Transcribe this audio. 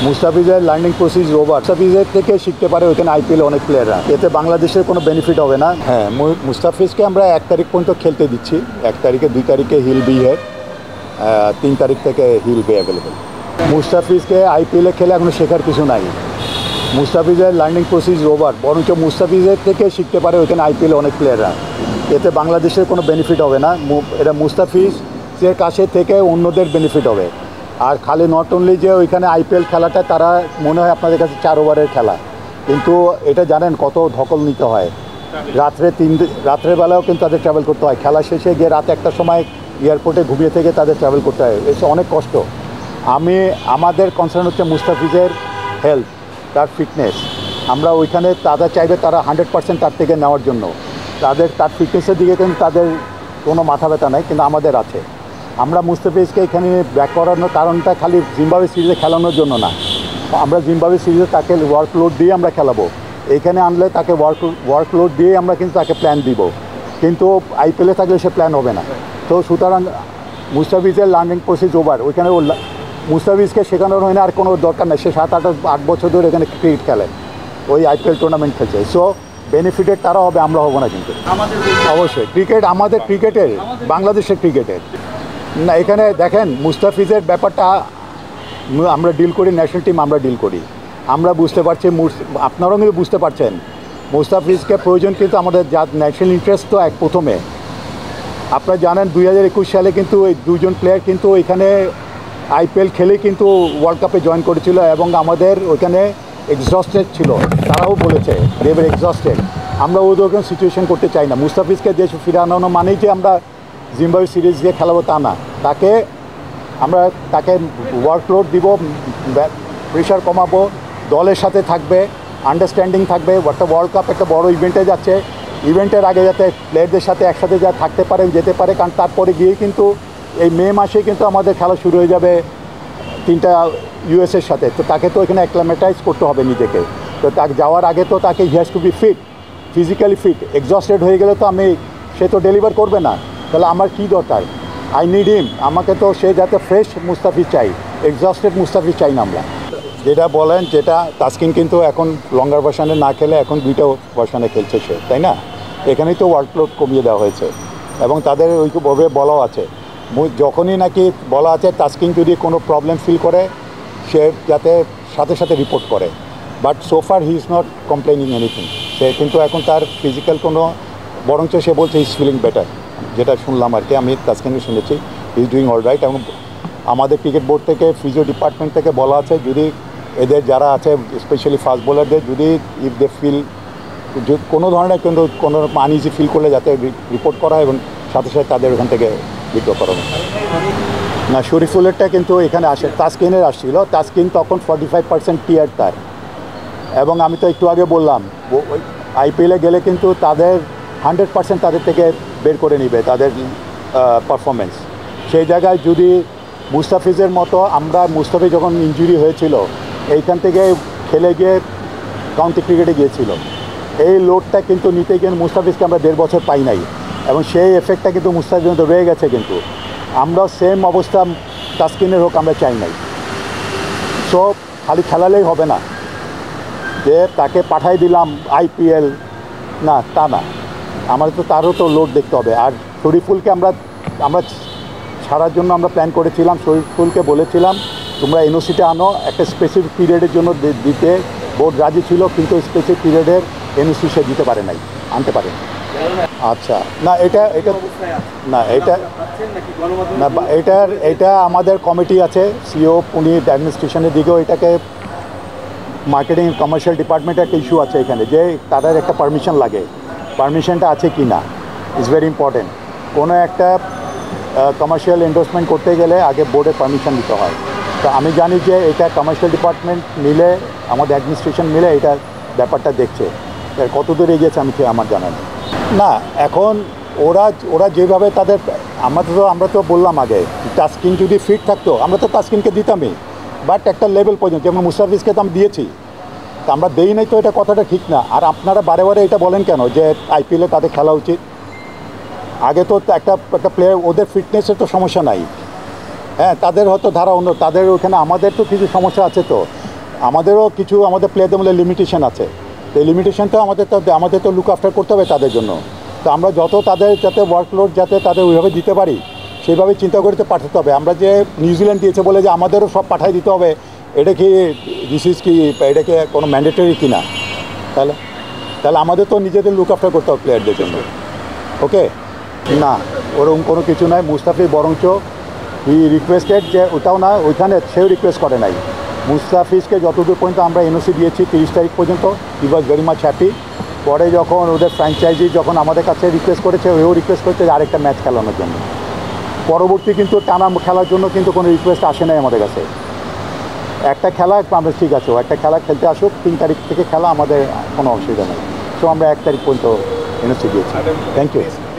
মুস্তাফিজের learning process over. মুস্তাফিজের থেকে শিখতে পারে ওইখানে আইপিএল অনেক প্লেয়াররা, এতে বাংলাদেশের কোনো বেনিফিট হবে না। হ্যাঁ, মুস্তাফিজকে আমরা 1 তারিখ পর্যন্ত খেলতে দিচ্ছি। 1 তারিখে 2 তারিখে হিল বি হেড, 3 তারিখ থেকে হিল বি অ্যাভেলেবেল। মুস্তাফিজকে আইপিএলে খেলে এখনো শেখার কিছু নাই। মুস্তাফিজের লার্নিং প্রসেস ওভার, বরঞ্চ মুস্তাফিজের থেকে শিখতে পারে ওইখানে আইপিএল অনেক প্লেয়াররা, এতে বাংলাদেশের কোনো বেনিফিট হবে না। এটা মুস্তাফিজের কাছে থেকে অন্যদের বেনিফিট হবে। আর খালি নট অনলি যে ওইখানে আইপিএল খেলাটা তারা মনে হয় আপনাদের কাছে 4 ওভারের খেলা, কিন্তু এটা জানেন কত ধকল নিতে হয়। রাত্রের বেলাও কিন্তু তাদের ট্রাভেল করতে হয়, খেলা শেষে গিয়ে রাত 1টার সময় এয়ারপোর্টে ঘুমিয়ে থেকে তাদের ট্রাভেল করতে হয়, এসে অনেক কষ্ট। আমাদের কনসার্ন হচ্ছে মুস্তাফিজের হেলথ, তার ফিটনেস। আমরা ওইখানে তারা চাইবে তারা 100% তার থেকে নেওয়ার জন্য, তার ফিটনেসের দিকে কিন্তু তাদের কোনো মাথা ব্যথা নাই, কিন্তু আমাদের আছে। আমরা মুস্তাফিজকে এখানে ব্যাক করানোর কারণটা খালি জিম্বাবুয়ে সিরিজে খেলানোর জন্য না, আমরা জিম্বাবুয়ে সিরিজে তাকে ওয়ার্কলোড দিয়ে আমরা খেলাবো। এইখানে আনলে তাকে ওয়ার্কলোড দিয়ে আমরা কিন্তু তাকে প্ল্যান দিব, কিন্তু আইপিএলে থাকলে সে প্ল্যান হবে না। তো সুতরাং মুস্তাফিজের লার্নিং প্রসেস ওভার। ওইখানে মুস্তাফিজকে শেখানোর হয় না, আর কোনো দরকার নেই। সে 7-8 বছর ধরে এখানে ক্রিকেট খেলে, ওই আইপিএল টুর্নামেন্ট খেলছে। সো বেনিফিটেড তারা হবে, আমরা হব না। কিন্তু অবশ্যই ক্রিকেট আমাদের ক্রিকেটের, বাংলাদেশের ক্রিকেটের না। এখানে দেখেন মুস্তাফিজের ব্যাপারটা আমরা ডিল করি, ন্যাশনাল টিম আমরা ডিল করি, আমরা বুঝতে পারছি, আপনারাও কিন্তু বুঝতে পারছেন মুস্তাফিজকে প্রয়োজন। কিন্তু আমাদের যা ন্যাশনাল ইন্টারেস্ট তো প্রথমে আপনারা জানেন 2021 সালে কিন্তু এই 2 জন প্লেয়ার কিন্তু এখানে আইপিএল খেলেই কিন্তু ওয়ার্ল্ড কাপে জয়েন করেছিল, এবং আমাদের ওইখানে এক্সস্টেড ছিল, তারাও বলেছে দেবের এক্সস্টেড। আমরা ওইরকম সিচুয়েশন করতে চাই না। মুস্তাফিজকে দেশে ফিরানো মানেই যে আমরা জিম্বাবুয়ে সিরিজ দিয়ে খেলাবো তা না, তাকে ওয়ার্কলোড দিব, প্রেশার কমাবো, দলের সাথে থাকবে, আন্ডারস্ট্যান্ডিং থাকবে। একটা ওয়ার্ল্ড কাপ একটা বড় ইভেন্টে যাচ্ছে, ইভেন্টের আগে যাতে প্লেয়ারদের সাথে একসাথে থাকতে পারে, যেতে পারে। কারণ তারপরে গিয়ে কিন্তু এই মে মাসে কিন্তু আমাদের খেলা শুরু হয়ে যাবে 3টা ইউএসের সাথে। তো তাকে তো এখানে অ্যাক্লামেটাইজ করতে হবে নিজেকে। তো তাকে যাওয়ার আগে তো তাকে he has to be fit, physically fit. Exhausted হয়ে গেলে তো সে তো ডেলিভার করবে না। তাহলে আমার কী দরকার? আই নিড হিম। আমাকে তো সে যাতে ফ্রেশ মুস্তাফিজ চাই, এক্সস্টেড মুস্তাফিজ চাই না আমরা। যেটা বলেন, যেটা তাসকিন কিন্তু এখন লঙ্গার ভার্সানে না খেলে এখন 2টা ভার্সানে খেলছে সে, তাই না? এখানেই তো ওয়ার্কলোড কমিয়ে দেওয়া হয়েছে, এবং তাদের ওইভাবে বলাও আছে। যখনই নাকি বলা আছে তাসকিন যদি কোনো প্রবলেম ফিল করে সে যাতে সাথে সাথে রিপোর্ট করে, but so far he is not complaining anything. সে কিন্তু এখন তার ফিজিক্যাল কোনো, বরঞ্চ সে বলছে ইজ ফিলিং বেটার, যেটা শুনলাম আর কি, আমি তাসকিনকে শুনেছি ইজ ডুইং অল রাইট। এবং আমাদের ক্রিকেট বোর্ড থেকে, ফিজিও ডিপার্টমেন্ট থেকে বলা আছে যদি এদের যারা আছে স্পেশালি ফাস্ট বোলারদের যদি ইফ দে ফিল কোনো ধরনের কিন্তু কোনো আনইজি ফিল করলে যাতে রিপোর্ট করা হয়, এবং সাথে সাথে তাদের ওখান থেকে বিদ্রোহ করানো। না, শরীফুলেরটা কিন্তু এখানে আসে, তাসকিনের আসছিল। তাসকিন তখন 45% টিয়ার তার, এবং আমি তো একটু আগে বললাম আইপিএলে গেলে কিন্তু তাদের 100% তাদের থেকে বের করে নিবে তাদের পারফরমেন্স। সেই জায়গায় যদি মুস্তাফিজের মতো, মুস্তাফিজ যখন ইনজুরি হয়েছিল এইখান থেকে খেলে গিয়ে কাউন্টি ক্রিকেটে গিয়েছিল, এই লোডটা কিন্তু নিতে গিয়ে মুস্তাফিজকে আমরা 1.5 বছর পাই নাই, এবং সেই এফেক্টটা কিন্তু মুস্তাফিজের মধ্যে রয়ে গেছে। কিন্তু আমরা সেম অবস্থা তাসকিনের হোক আমরা চাই নাই। সো খালি খেলালেই হবে না যে তাকে পাঠাই দিলাম আইপিএল, না তা না, আমাদের তো তারও তো লোড দেখতে হবে। আর শরীফুলকে আমরা ছাড়ার জন্য আমরা প্ল্যান করেছিলাম, শরীফুলকে বলেছিলাম তোমরা এনওসিটা আনো, একটা স্পেসিফিক পিরিয়ডের জন্য দিতে বোর্ড রাজি ছিল, কিন্তু স্পেসিফিক পিরিয়ডের এনওসি সে দিতে পারে নাই, আনতে পারে। আচ্ছা, না এটা আমাদের কমিটি আছে, সিও উনি অ্যাডমিনিস্ট্রেশনের দিকেও এটাকে মার্কেটিং কমার্শিয়াল ডিপার্টমেন্টের একটা ইস্যু আছে এখানে, যে তাদের একটা পারমিশন লাগে, পারমিশনটা আছে কি না ইজ ভেরি ইম্পর্টেন্ট। কোনো একটা কমার্শিয়াল এন্ডোর্সমেন্ট করতে গেলে আগে বোর্ডের পারমিশন নিতে হয়। তো আমি জানি যে এটা কমার্শিয়াল ডিপার্টমেন্ট মিলে, আমাদের অ্যাডমিনিস্ট্রেশন মিলে এটা ব্যাপারটা দেখছে। কতদূর এগিয়েছে আমার জানা নেই। না, এখন ওরা যেভাবে তাদের, আমরা তো বললাম আগে তাসকিন যদি ফিট থাকতো আমরা তো তাসকিনকে দিতামই, বাট একটা লেভেল পর্যন্ত, যেমন মুস্তাফিজকে তো আমি দিয়েছি, তা আমরা দেই নাই, তো এটা কথাটা ঠিক না। আর আপনারা বারে বারে এটা বলেন কেন যে আইপিএলে তাদের খেলা উচিত? আগে তো একটা প্লেয়ার, ওদের ফিটনেসের তো সমস্যা নাই, হ্যাঁ তাদের হয়তো ধারা অন্য, তাদের ওখানে, আমাদের তো কিছু সমস্যা আছে। তো আমাদেরও কিছু আমাদের প্লেয়ারদের মধ্যে লিমিটেশন আছে, তো এই লিমিটেশনটাও আমাদের তো লুক আফটার করতে হবে তাদের জন্য। তো আমরা যত তাদের যাতে ওয়ার্কলোড যাতে তাদের ওইভাবে দিতে পারি সেইভাবে চিন্তা করতে পাঠাতে হবে। আমরা যে নিউজিল্যান্ড দিয়েছে বলে যে আমাদেরও সব পাঠাই দিতে হবে, এটা কি এটা কি কোনো ম্যান্ডেটরি কিনা? তাহলে তাহলে আমাদের তো নিজেদের লুক আফটার করতে হবে প্লেয়ারদের জন্য। ওকে, না ওরকম কোনো কিছু নয়। মুস্তাফিজ বরঞ্চ রিকোয়েস্টেড যে ওটাও না, ওইখানে সেও রিকোয়েস্ট করে নাই। মুস্তাফিজকে যতদূর পর্যন্ত আমরা এনওসি দিয়েছি 30 তারিখ পর্যন্ত, হি ওয়াজ ভেরি মাচ হ্যাপি। পরে যখন ওদের ফ্র্যাঞ্চাইজি যখন আমাদের কাছে রিকোয়েস্ট করেছে, ওও রিকোয়েস্ট করেছে আরেকটা ম্যাচ খেলানোর জন্য। পরবর্তী কিন্তু টানা খেলার জন্য কিন্তু কোনো রিকোয়েস্ট আসে নাই আমাদের কাছে। একটা খেলা আমরা ঠিক আছে, ও একটা খেলা খেলতে আসুক, 3 তারিখ থেকে খেলা, আমাদের কোনো অসুবিধা নেই। সো আমরা 1 তারিখ পর্যন্ত এনওসি দিয়েছি। Thank you.